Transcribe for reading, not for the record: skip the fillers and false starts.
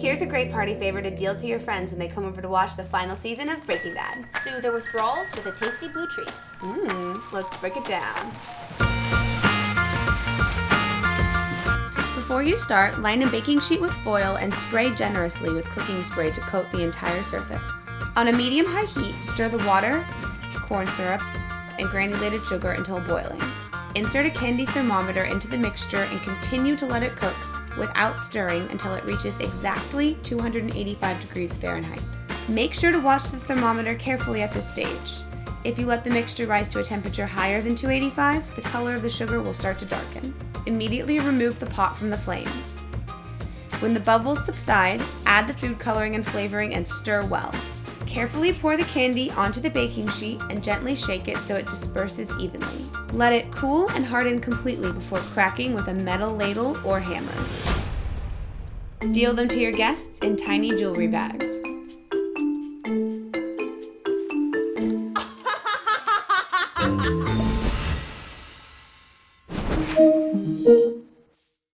Here's a great party favor to deal to your friends when they come over to watch the final season of Breaking Bad. Soothe their withdrawals with a tasty blue treat. Let's break it down. Before you start, line a baking sheet with foil and spray generously with cooking spray to coat the entire surface. On a medium-high heat, stir the water, corn syrup, and granulated sugar until boiling. Insert a candy thermometer into the mixture and continue to let it cook without stirring until it reaches exactly 285 degrees Fahrenheit. Make sure to watch the thermometer carefully at this stage. If you let the mixture rise to a temperature higher than 285, the color of the sugar will start to darken. Immediately remove the pot from the flame. When the bubbles subside, add the food coloring and flavoring and stir well. Carefully pour the candy onto the baking sheet and gently shake it so it disperses evenly. Let it cool and harden completely before cracking with a metal ladle or hammer. Deal them to your guests in tiny jewelry bags.